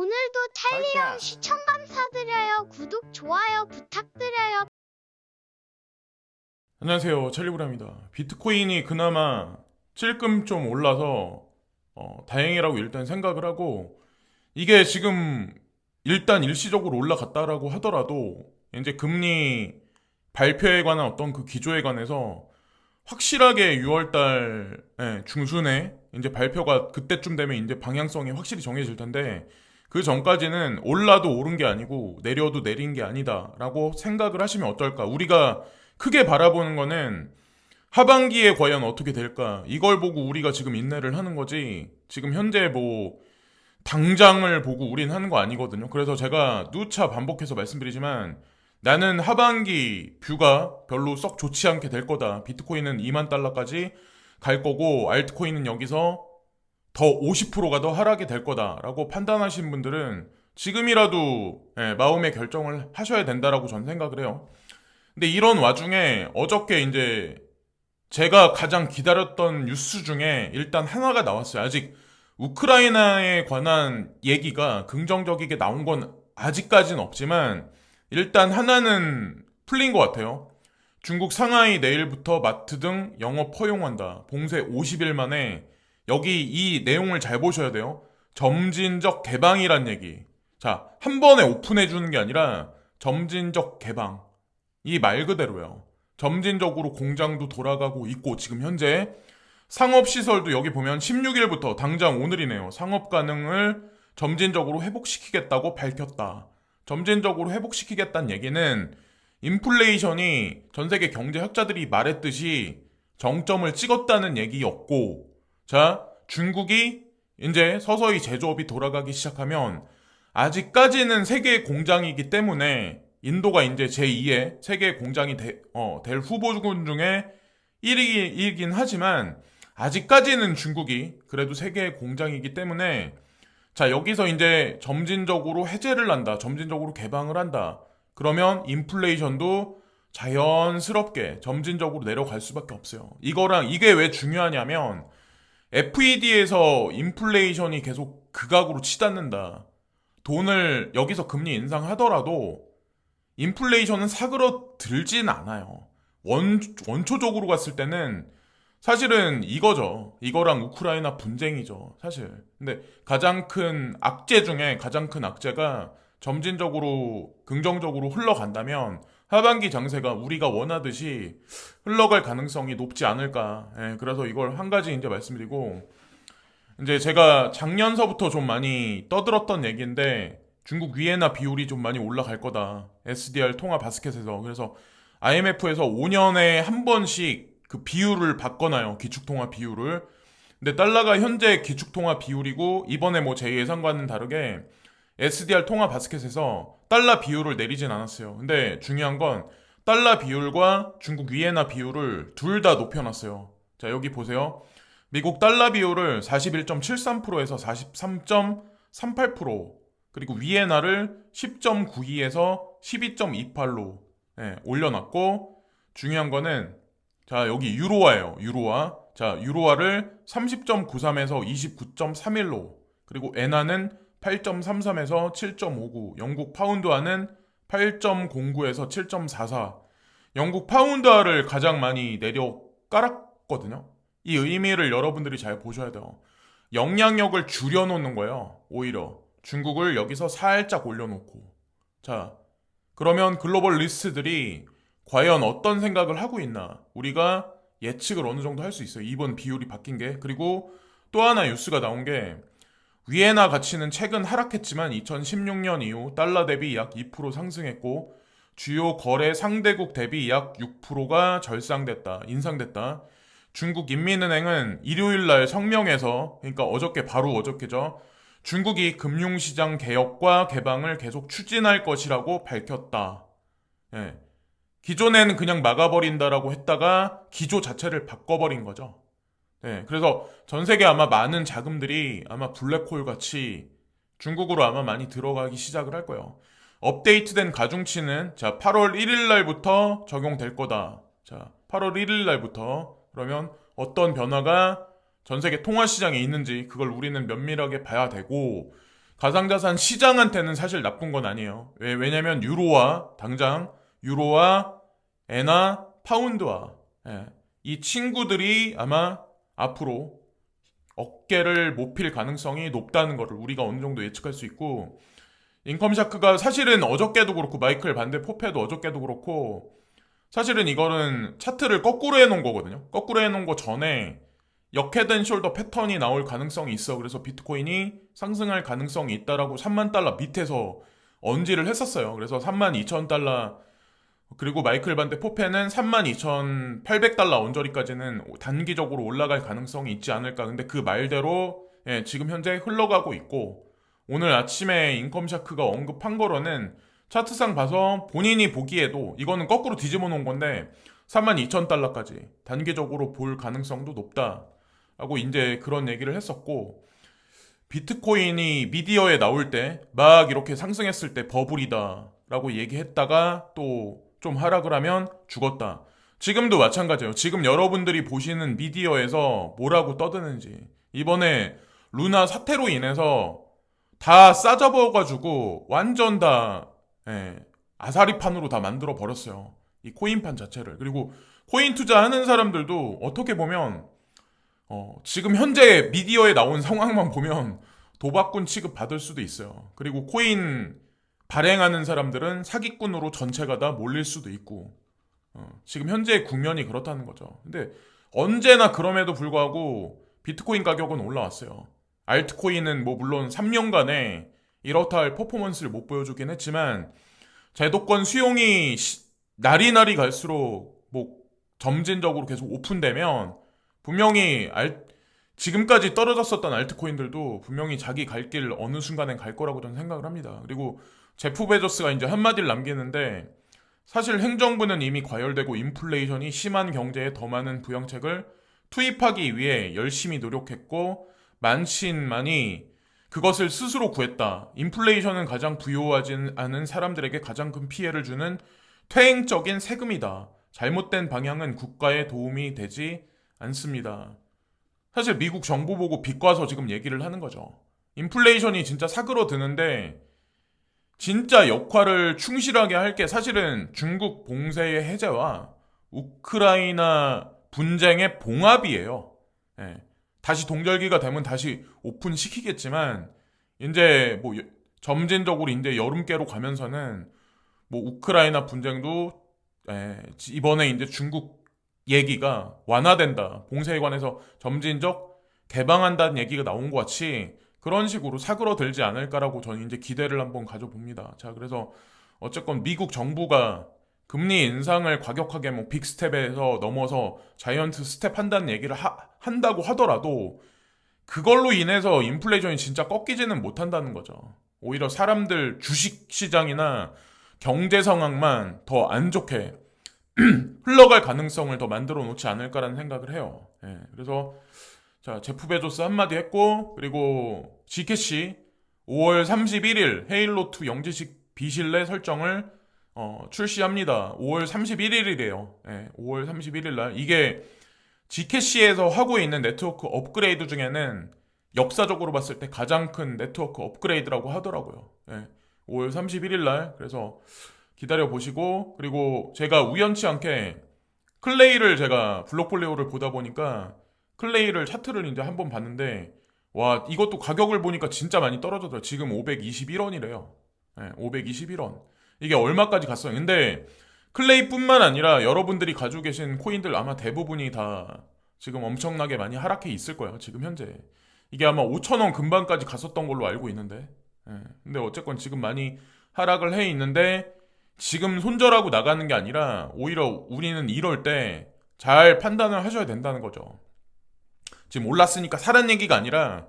오늘도 찰리형 시청 감사드려요. 구독, 좋아요 부탁드려요. 안녕하세요, 찰리브라입니다. 비트코인이 그나마 찔끔 좀 올라서 다행이라고 일단 생각을 하고, 이게 지금 일단 일시적으로 올라갔다라고 하더라도 이제 금리 발표에 관한 어떤 그 기조에 관해서 확실하게 6월달 중순에 이제 발표가 그때쯤 되면 이제 방향성이 확실히 정해질 텐데, 그 전까지는 올라도 오른 게 아니고 내려도 내린 게 아니다라고 생각을 하시면 어떨까. 우리가 크게 바라보는 거는 하반기에 과연 어떻게 될까, 이걸 보고 우리가 지금 인내를 하는 거지, 지금 현재 뭐 당장을 보고 우린 하는 거 아니거든요. 그래서 제가 누차 반복해서 말씀드리지만, 나는 하반기 뷰가 별로 썩 좋지 않게 될 거다. 비트코인은 2만 달러까지 갈 거고 알트코인은 여기서 더 50%가 더 하락이 될 거다라고 판단하신 분들은 지금이라도 마음의 결정을 하셔야 된다라고 전 생각을 해요. 근데 이런 와중에 어저께 이제 제가 가장 기다렸던 뉴스 중에 일단 하나가 나왔어요. 아직 우크라이나에 관한 얘기가 긍정적이게 나온 건 아직까지는 없지만 일단 하나는 풀린 것 같아요. 중국 상하이 내일부터 마트 등 영업 허용한다. 봉쇄 50일 만에. 여기 이 내용을 잘 보셔야 돼요. 점진적 개방이란 얘기. 자, 한 번에 오픈해주는 게 아니라 점진적 개방. 이 말 그대로예요. 점진적으로 공장도 돌아가고 있고, 지금 현재 상업시설도 여기 보면 16일부터 당장 오늘이네요. 상업 가능을 점진적으로 회복시키겠다고 밝혔다. 점진적으로 회복시키겠다는 얘기는 인플레이션이 전 세계 경제학자들이 말했듯이 정점을 찍었다는 얘기였고, 자, 중국이 이제 서서히 제조업이 돌아가기 시작하면, 아직까지는 세계의 공장이기 때문에 인도가 이제 제2의 세계 공장이 될 후보군 중에 1위이긴 하지만 아직까지는 중국이 그래도 세계의 공장이기 때문에, 자, 여기서 이제 점진적으로 해제를 한다. 점진적으로 개방을 한다. 그러면 인플레이션도 자연스럽게 점진적으로 내려갈 수밖에 없어요. 이게 왜 중요하냐면 FED에서 인플레이션이 계속 극악으로 치닫는다. 돈을 여기서 금리 인상하더라도 인플레이션은 사그러들진 않아요. 원초적으로 갔을 때는 사실은 이거죠. 이거랑 우크라이나 분쟁이죠, 사실. 근데 가장 큰 악재가 점진적으로 긍정적으로 흘러간다면 하반기 장세가 우리가 원하듯이 흘러갈 가능성이 높지 않을까. 그래서 이걸 한 가지 이제 말씀드리고, 이제 제가 작년서부터 좀 많이 떠들었던 얘기인데, 중국 위에나 비율이 좀 많이 올라갈 거다. SDR 통화 바스켓에서. 그래서 IMF에서 5년에 한 번씩 그 비율을 바꿔놔요. 기축통화 비율을. 근데 달러가 현재 기축통화 비율이고, 이번에 뭐 제 예상과는 다르게 SDR 통화 바스켓에서 달러 비율을 내리진 않았어요. 근데 중요한 건 달러 비율과 중국 위에나 비율을 둘 다 높여놨어요. 자, 여기 보세요. 미국 달러 비율을 41.73%에서 43.38%, 그리고 위에나를 10.92에서 12.28로 올려놨고, 중요한 거는, 자, 여기 유로화예요. 유로화. 자, 유로화를 30.93에서 29.31로, 그리고 엔화는 8.33에서 7.59, 영국 파운드화는 8.09에서 7.44. 영국 파운드화를 가장 많이 내려 깔았거든요. 이 의미를 여러분들이 잘 보셔야 돼요. 영향력을 줄여놓는 거예요. 오히려 중국을 여기서 살짝 올려놓고. 자, 그러면 글로벌 리스트들이 과연 어떤 생각을 하고 있나, 우리가 예측을 어느 정도 할 수 있어요. 이번 비율이 바뀐 게. 그리고 또 하나 뉴스가 나온 게, 위에나 가치는 최근 하락했지만 2016년 이후 달러 대비 약 2% 상승했고, 주요 거래 상대국 대비 약 6%가 인상됐다. 중국 인민은행은 일요일 날 성명에서, 그러니까 바로 어저께죠, 중국이 금융시장 개혁과 개방을 계속 추진할 것이라고 밝혔다. 예. 기존에는 그냥 막아버린다라고 했다가 기조 자체를 바꿔버린 거죠. 그래서 전 세계 아마 많은 자금들이 아마 블랙홀 같이 중국으로 아마 많이 들어가기 시작을 할 거예요. 업데이트된 가중치는, 자, 8월 1일 날부터 적용될 거다. 자, 8월 1일 날부터. 그러면 어떤 변화가 전 세계 통화 시장에 있는지 그걸 우리는 면밀하게 봐야 되고, 가상자산 시장한테는 사실 나쁜 건 아니에요. 왜냐면 당장 유로와 엔화, 파운드와 이 친구들이 아마 앞으로 어깨를 못 필 가능성이 높다는 것을 우리가 어느 정도 예측할 수 있고, 인컴 샤크가 사실은 어저께도 그렇고 마이클 반데 포페도 어저께도 그렇고 사실은 이거는 차트를 거꾸로 해놓은 거거든요. 거꾸로 해놓은 거 전에 역헤드 숄더 패턴이 나올 가능성이 있어. 그래서 비트코인이 상승할 가능성이 있다라고 3만 달러 밑에서 언지를 했었어요. 그래서 3만 2천 달러, 그리고 마이클 반데 포페는 32,800달러 언저리까지는 단기적으로 올라갈 가능성이 있지 않을까. 근데 그 말대로 지금 현재 흘러가고 있고, 오늘 아침에 인컴 샤크가 언급한 거로는 차트상 봐서 본인이 보기에도 이거는 거꾸로 뒤집어 놓은 건데 32,000달러까지 단기적으로 볼 가능성도 높다라고 이제 그런 얘기를 했었고, 비트코인이 미디어에 나올 때 막 이렇게 상승했을 때 버블이다 라고 얘기했다가 또 좀 하락을 하면 죽었다. 지금도 마찬가지예요. 지금 여러분들이 보시는 미디어에서 뭐라고 떠드는지, 이번에 루나 사태로 인해서 다 싸잡아가지고 완전 다 아사리판으로 다 만들어 버렸어요. 이 코인판 자체를. 그리고 코인 투자하는 사람들도 어떻게 보면 지금 현재 미디어에 나온 상황만 보면 도박꾼 취급 받을 수도 있어요. 그리고 코인 발행하는 사람들은 사기꾼으로 전체가 다 몰릴 수도 있고, 지금 현재 국면이 그렇다는 거죠. 근데 언제나 그럼에도 불구하고 비트코인 가격은 올라왔어요. 알트코인은 뭐 물론 3년간에 이렇다 할 퍼포먼스를 못 보여주긴 했지만, 제도권 수용이 날이 갈수록 뭐 점진적으로 계속 오픈되면 분명히 지금까지 떨어졌었던 알트코인들도 분명히 자기 갈 길 어느 순간엔 갈 거라고 저는 생각을 합니다. 그리고 제프 베조스가 이제 한마디를 남기는데, 사실 행정부는 이미 과열되고 인플레이션이 심한 경제에 더 많은 부양책을 투입하기 위해 열심히 노력했고 많이 그것을 스스로 구했다. 인플레이션은 가장 부유하지 않은 사람들에게 가장 큰 피해를 주는 퇴행적인 세금이다. 잘못된 방향은 국가에 도움이 되지 않습니다. 사실 미국 정부 보고 비꼬아서 지금 얘기를 하는 거죠. 인플레이션이 진짜 사그러드는데 진짜 역할을 충실하게 할 게 사실은 중국 봉쇄의 해제와 우크라이나 분쟁의 봉합이에요. 다시 동절기가 되면 다시 오픈시키겠지만, 이제 뭐 점진적으로 이제 여름께로 가면서는 뭐 우크라이나 분쟁도 이번에 이제 중국 얘기가 완화된다, 봉쇄에 관해서 점진적 개방한다는 얘기가 나온 것 같이 그런 식으로 사그러들지 않을까라고 저는 이제 기대를 한번 가져봅니다. 자, 그래서 어쨌건 미국 정부가 금리 인상을 과격하게 뭐 빅스텝에서 넘어서 자이언트 스텝 한다는 얘기를 한다고 하더라도 그걸로 인해서 인플레이션이 진짜 꺾이지는 못한다는 거죠. 오히려 사람들 주식 시장이나 경제 상황만 더 안 좋게 흘러갈 가능성을 더 만들어 놓지 않을까라는 생각을 해요. 그래서 자, 제프 베조스 한마디 했고, 그리고 GCash 5월 31일 헤일로2 영지식 비실내 설정을 출시합니다. 5월 31일이래요. 5월 31일 날. 이게 Gcash에서 하고 있는 네트워크 업그레이드 중에는 역사적으로 봤을 때 가장 큰 네트워크 업그레이드라고 하더라고요. 5월 31일 날. 그래서 기다려 보시고, 그리고 제가 우연치 않게 클레이를 제가 블록폴리오를 보다 보니까 클레이를 차트를 이제 한번 봤는데, 와, 이것도 가격을 보니까 진짜 많이 떨어졌더라고요. 지금 521원이래요. 521원. 이게 얼마까지 갔어요. 근데 클레이뿐만 아니라 여러분들이 가지고 계신 코인들 아마 대부분이 다 지금 엄청나게 많이 하락해 있을 거예요. 지금 현재. 이게 아마 5,000원 근방까지 갔었던 걸로 알고 있는데. 근데 어쨌건 지금 많이 하락을 해 있는데, 지금 손절하고 나가는 게 아니라 오히려 우리는 이럴 때 잘 판단을 하셔야 된다는 거죠. 지금 올랐으니까 사는 얘기가 아니라,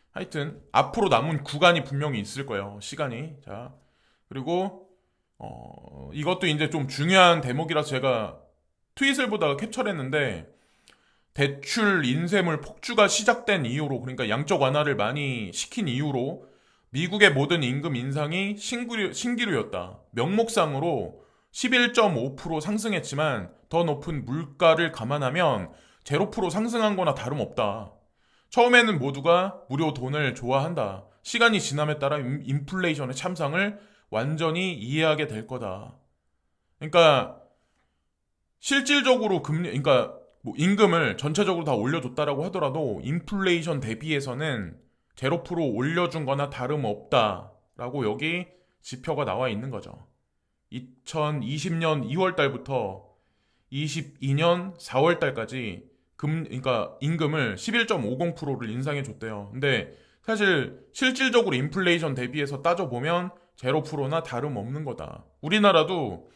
하여튼 앞으로 남은 구간이 분명히 있을 거예요. 시간이. 자, 그리고 이것도 이제 좀 중요한 대목이라서 제가 트윗을 보다가 캡처를 했는데, 대출 인쇄물 폭주가 시작된 이후로, 그러니까 양적 완화를 많이 시킨 이후로 미국의 모든 임금 인상이 신기루였다. 명목상으로 11.5% 상승했지만 더 높은 물가를 감안하면 0% 상승한 거나 다름없다. 처음에는 모두가 무료 돈을 좋아한다. 시간이 지남에 따라 인플레이션의 참상을 완전히 이해하게 될 거다. 그러니까 실질적으로 그러니까 뭐 임금을 전체적으로 다 올려줬다라고 하더라도 인플레이션 대비해서는 0% 올려준 거나 다름없다라고 여기 지표가 나와 있는 거죠. 2020년 2월 달부터 22년 4월 달까지 그러니까 임금을 11.50%를 인상해 줬대요. 근데 사실 실질적으로 인플레이션 대비해서 따져보면 0%나 다름없는 거다. 우리나라도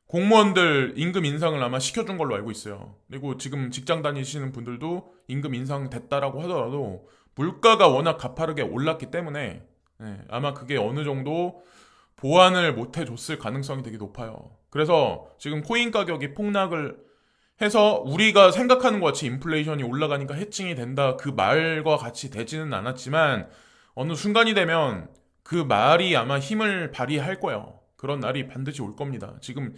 공무원들 임금 인상을 아마 시켜준 걸로 알고 있어요. 그리고 지금 직장 다니시는 분들도 임금 인상 됐다라고 하더라도 물가가 워낙 가파르게 올랐기 때문에 아마 그게 어느 정도 보완을 못 해줬을 가능성이 되게 높아요. 그래서 지금 코인 가격이 폭락을 해서 우리가 생각하는 것 같이 인플레이션이 올라가니까 해칭이 된다 그 말과 같이 되지는 않았지만 어느 순간이 되면 그 말이 아마 힘을 발휘할 거예요. 그런 날이 반드시 올 겁니다. 지금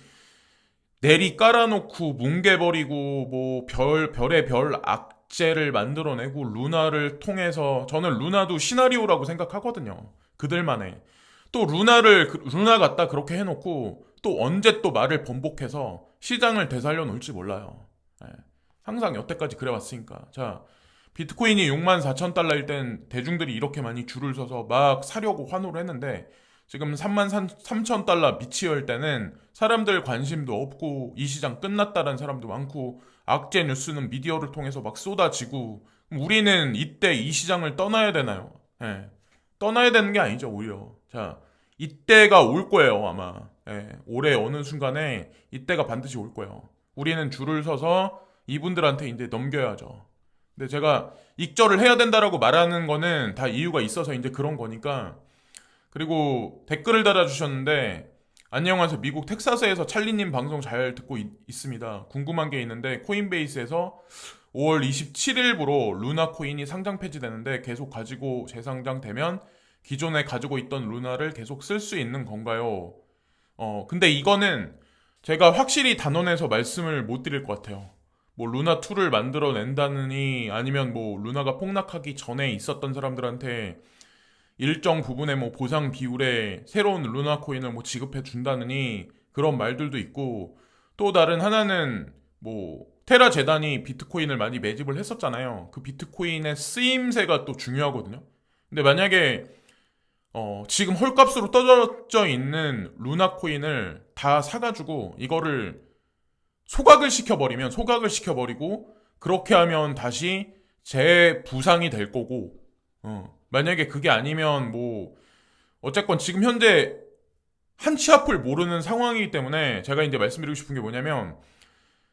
내리 깔아놓고 뭉개버리고 뭐 별의 별 악재를 만들어내고 루나를 통해서 저는 루나도 시나리오라고 생각하거든요. 그들만의 또 루나 갖다 그렇게 해놓고 또 언제 또 말을 번복해서 시장을 되살려 놓을지 몰라요. 항상 여태까지 그래왔으니까. 자, 비트코인이 64,000달러일 땐 대중들이 이렇게 많이 줄을 서서 막 사려고 환호를 했는데 지금 33,000달러 미치어일 때는 사람들 관심도 없고 이 시장 끝났다라는 사람도 많고 악재 뉴스는 미디어를 통해서 막 쏟아지고 우리는 이때 이 시장을 떠나야 되나요? 떠나야 되는 게 아니죠, 오히려. 자, 이때가 올 거예요, 아마. 올해 어느 순간에 이때가 반드시 올 거예요. 우리는 줄을 서서 이분들한테 이제 넘겨야죠. 근데 제가 익절을 해야 된다라고 말하는 거는 다 이유가 있어서 이제 그런 거니까. 그리고 댓글을 달아주셨는데 안녕하세요. 미국 텍사스에서 찰리님 방송 잘 듣고 있습니다. 궁금한 게 있는데 코인베이스에서 5월 27일부로 루나 코인이 상장 폐지되는데 계속 가지고 재상장되면 기존에 가지고 있던 루나를 계속 쓸 수 있는 건가요? 근데 이거는 제가 확실히 단언해서 말씀을 못 드릴 것 같아요. 뭐 루나2를 만들어낸다느니 아니면 뭐 루나가 폭락하기 전에 있었던 사람들한테 일정 부분의 뭐 보상 비율에 새로운 루나 코인을 뭐 지급해 준다느니 그런 말들도 있고 또 다른 하나는 뭐 테라 재단이 비트코인을 많이 매집을 했었잖아요. 그 비트코인의 쓰임새가 또 중요하거든요. 근데 만약에 지금 헐값으로 떨어져 있는 루나 코인을 다 사가지고 이거를 소각을 시켜버리고 그렇게 하면 다시 재부상이 될 거고 만약에 그게 아니면 뭐 어쨌건 지금 현재 한 치 앞을 모르는 상황이기 때문에 제가 이제 말씀드리고 싶은 게 뭐냐면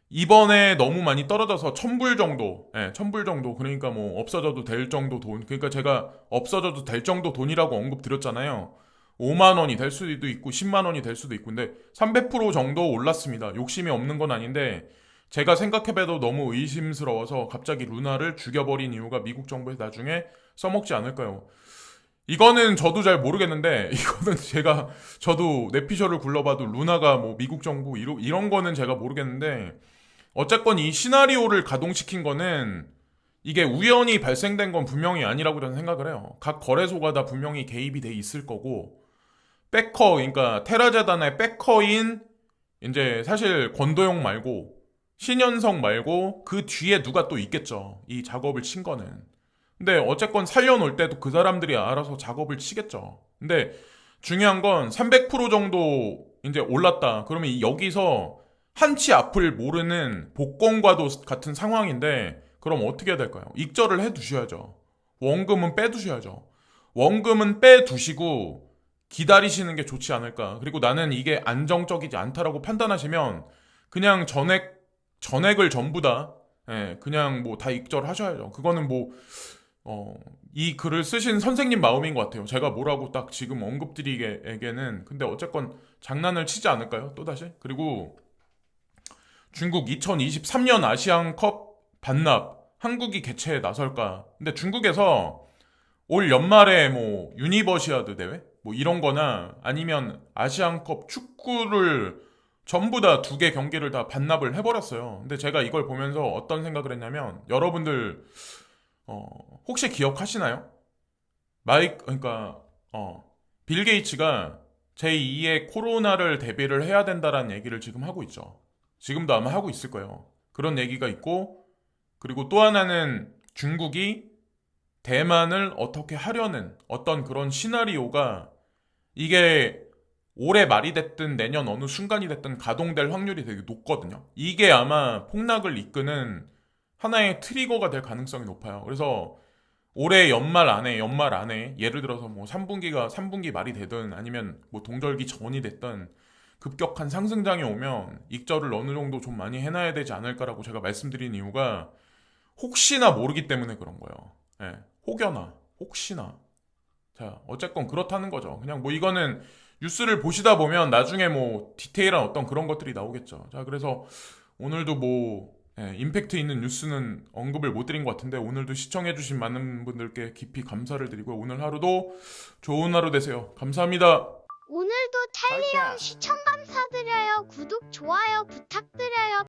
이번에 너무 많이 떨어져서 1,000불 정도 1,000불 정도 그러니까 뭐 없어져도 될 정도 돈 그러니까 제가 없어져도 될 정도 돈이라고 언급드렸잖아요. 5만 원이 될 수도 있고 10만 원이 될 수도 있고 근데 300% 정도 올랐습니다. 욕심이 없는 건 아닌데 제가 생각해봐도 너무 의심스러워서 갑자기 루나를 죽여버린 이유가 미국 정부에서 나중에 써먹지 않을까요? 이거는 저도 잘 모르겠는데 이거는 저도 내피셜을 굴러봐도 루나가 뭐 미국 정부 이런 거는 제가 모르겠는데 어쨌건 이 시나리오를 가동시킨 거는 이게 우연히 발생된 건 분명히 아니라고 저는 생각을 해요. 각 거래소가 다 분명히 개입이 돼 있을 거고 그러니까 테라재단의 백커인 이제 사실 권도영 말고 신현성 말고 그 뒤에 누가 또 있겠죠. 이 작업을 친 거는. 근데 어쨌건 살려놓을 때도 그 사람들이 알아서 작업을 치겠죠. 근데 중요한 건 300% 정도 이제 올랐다. 그러면 여기서 한 치 앞을 모르는 복권과도 같은 상황인데 그럼 어떻게 해야 될까요? 익절을 해두셔야죠. 원금은 빼두셔야죠. 원금은 빼두시고 기다리시는 게 좋지 않을까. 그리고 나는 이게 안정적이지 않다라고 판단하시면 그냥 전액을 전부 다 그냥 뭐 다 익절하셔야죠. 그거는 뭐 이 글을 쓰신 선생님 마음인 것 같아요. 제가 뭐라고 딱 지금 언급드리기에는 근데 어쨌건 장난을 치지 않을까요? 또다시? 그리고 중국 2023년 아시안컵 반납 한국이 개최에 나설까? 근데 중국에서 올 연말에 뭐 유니버시아드 대회 뭐 이런 거나 아니면 아시안컵 축구를 전부 다 2개 경기를 다 반납을 해버렸어요. 근데 제가 이걸 보면서 어떤 생각을 했냐면 여러분들 혹시 기억하시나요? 그러니까 빌 게이츠가 제2의 코로나를 대비를 해야 된다라는 얘기를 지금 하고 있죠. 지금도 아마 하고 있을 거예요. 그런 얘기가 있고, 그리고 또 하나는 중국이 대만을 어떻게 하려는 어떤 그런 시나리오가 이게 올해 말이 됐든 내년 어느 순간이 됐든 가동될 확률이 되게 높거든요. 이게 아마 폭락을 이끄는 하나의 트리거가 될 가능성이 높아요. 그래서 올해 연말 안에 예를 들어서 뭐 3분기 말이 되든 아니면 뭐 동절기 전이 됐든 급격한 상승장이 오면 익절을 어느 정도 좀 많이 해놔야 되지 않을까라고 제가 말씀드린 이유가 혹시나 모르기 때문에 그런 거예요. 예, 혹여나, 혹시나. 자, 어쨌건 그렇다는 거죠. 그냥 뭐 이거는 뉴스를 보시다 보면 나중에 뭐 디테일한 어떤 그런 것들이 나오겠죠. 자, 그래서 오늘도 뭐 임팩트 있는 뉴스는 언급을 못 드린 것 같은데 오늘도 시청해주신 많은 분들께 깊이 감사를 드리고 오늘 하루도 좋은 하루 되세요. 감사합니다. 오늘도 탈리온 시청 감사드려요. 구독, 좋아요 부탁